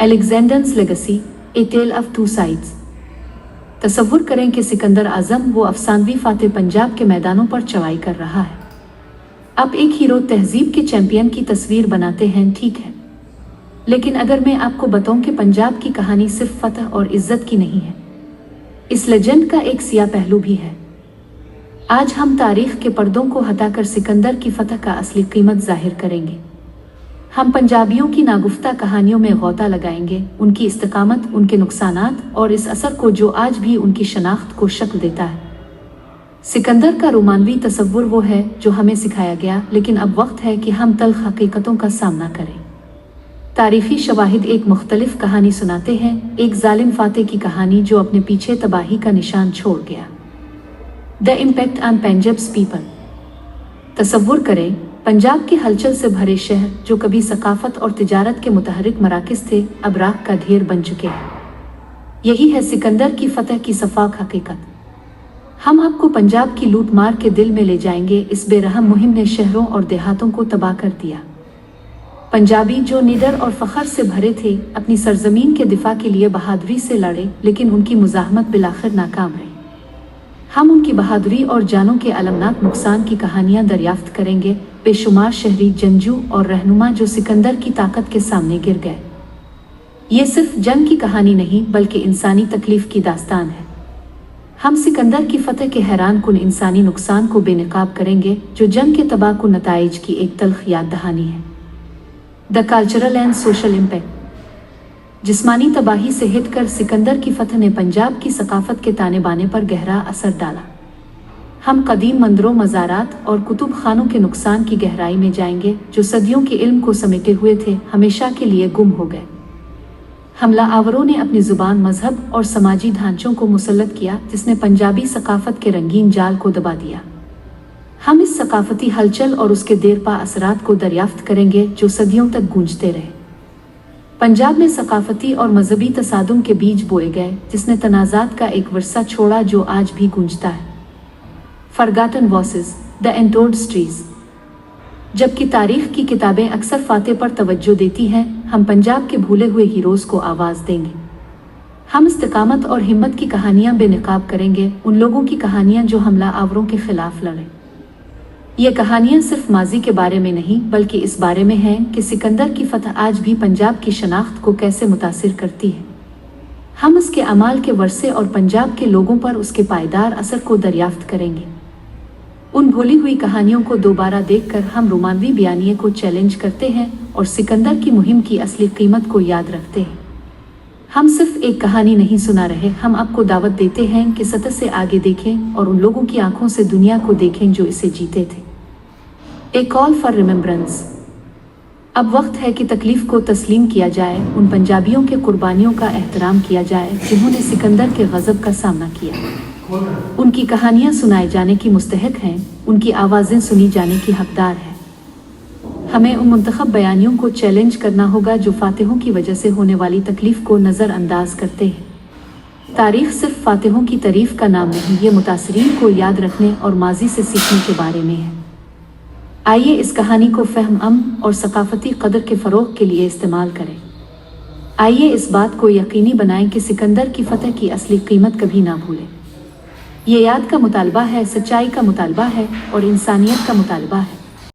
Alexander's legacy, a tale of two sides. तसव्वुर करें कि सिकंदर आजम वो अफसानवी फातेह पंजाब के मैदानों पर चढ़ाई कर रहा है। आप एक हीरो तहजीब के चैंपियन की तस्वीर बनाते हैं, ठीक है, लेकिन अगर मैं आपको बताऊं कि पंजाब की कहानी सिर्फ फतह और इज्जत की नहीं है, इस लेजेंड का एक सिया पहलू भी है। आज हम तारीख के पर्दों को हटाकर सिकंदर की फतह का असली कीमत जाहिर करेंगे। हम पंजाबियों की नागुफ्ता कहानियों में गौता लगाएंगे, उनकी इस्तिकामत, उनके नुकसानात और इस असर को जो आज भी उनकी शनाख्त को शक्ल देता है। सिकंदर का रोमानवी तसव्वुर वो है जो हमें सिखाया गया, लेकिन अब वक्त है कि हम तल्ख हकीकतों का सामना करें। तारीखी शवाहिद एक मुख्तलिफ कहानी सुनाते हैं, एक जालिम फातेह की कहानी जो अपने पीछे तबाही का निशान छोड़ गया। The impact on Punjab's people. तसव्वुर करें, पंजाब के हलचल से भरे शहर जो कभी सकाफत और तिजारत के मुतहरिक मराकिज थे, अब राख का ढेर बन चुके हैं। यही है सिकंदर की फतह की सफाक हकीकत। हम आपको पंजाब की लूट मार के दिल में ले जाएंगे। इस बेरहम मुहिम ने शहरों और देहातों को तबाह कर दिया। पंजाबी जो निडर और फख्र से भरे थे, अपनी सरजमीन के दिफा के लिए बहादुरी से लड़े, लेकिन उनकी मुजाहमत बिलाखिर नाकाम रही। हम उनकी बहादुरी और जानों के अलमनाक नुकसान की कहानियां दरियाफ्त करेंगे। बेशुमार शहरी जंगजू और रहनुमा जो सिकंदर की ताकत के सामने गिर गए। ये सिर्फ जंग की कहानी नहीं, बल्कि इंसानी तकलीफ की दास्तान है। हम सिकंदर की फतह के हैरान कुन इंसानी नुकसान को बेनकाब करेंगे, जो जंग के तबाहकुन नताइज की एक तल्ख याद दहानी है। The cultural and social impact. जिस्मानी तबाही से हिटकर सिकंदर की फतह ने पंजाब की सकाफत के ताने बाने पर गहरा असर डाला। हम कदीम मंदिरों, मज़ारात और कुतुब खानों के नुकसान की गहराई में जाएंगे, जो सदियों के इल्म को समेटे हुए थे, हमेशा के लिए गुम हो गए। हमला आवरों ने अपनी जुबान, मजहब और समाजी ढांचों को मुसल्लत किया, जिसने पंजाबी सकाफत के रंगीन जाल को दबा दिया। हम इस सकाफती हलचल और उसके देरपा असरात को दरियाफ्त करेंगे, जो सदियों तक गूंजते रहे। पंजाब में सकाफती और मजहबी तसादुम के बीज बोए गए, जिसने तनाज़ात का एक वर्सा छोड़ा जो आज भी गूंजता है। Forgotten voices, the untold stories. जबकि तारीख की किताबें अक्सर फातेह पर तवज्जो देती हैं, हम पंजाब के भूले हुए हीरोज़ को आवाज़ देंगे। हम इस्तिकामत और हिम्मत की कहानियां बेनकाब करेंगे, उन लोगों की कहानियां जो हमला आवरों के खिलाफ लड़े। ये कहानियां सिर्फ माजी के बारे में नहीं, बल्कि इस बारे में हैं कि सिकंदर की फतह आज भी पंजाब की शनाख्त को कैसे मुतासिर करती है। हम उसके अमाल के वर्से और पंजाब के लोगों पर उसके पायदार असर को दरियाफ्त करेंगे। उन भूली हुई कहानियों को दोबारा देखकर हम रोमानवी बयानिए को चैलेंज करते हैं और सिकंदर की मुहिम की असली कीमत को याद रखते हैं। हम सिर्फ एक कहानी नहीं सुना रहे, हम आपको दावत देते हैं कि सतह से आगे देखें और उन लोगों की आंखों से दुनिया को देखें जो इसे जीते थे। ए कॉल फॉर रिमेम्बरेंस। अब वक्त है कि तकलीफ को तस्लीम किया जाए, उन पंजाबियों के कुर्बानियों का एहतराम किया जाए जिन्होंने सिकंदर के गज़ब का सामना किया। उनकी कहानियां सुनाए जाने की मुस्तहक हैं, उनकी आवाज़ें सुनी जाने की हकदार है। हमें उन मुंतखब बयानियों को चैलेंज करना होगा जो फातेहों की वजह से होने वाली तकलीफ को नज़रअंदाज करते हैं। तारीख सिर्फ फातेहों की तारीफ का नाम नहीं, ये मुतासरीन को याद रखने और माजी से सीखने के बारे में है। आइए इस कहानी को फ़हम, अमन और सकाफती कदर के फ़रोग़ के लिए इस्तेमाल करें। आइए इस बात को यकीनी बनाएं कि सिकंदर की फतह की असली कीमत कभी ना भूलें। ये याद का मुतालबा है, सच्चाई का मुतालबा है और इंसानियत का मुतालबा है।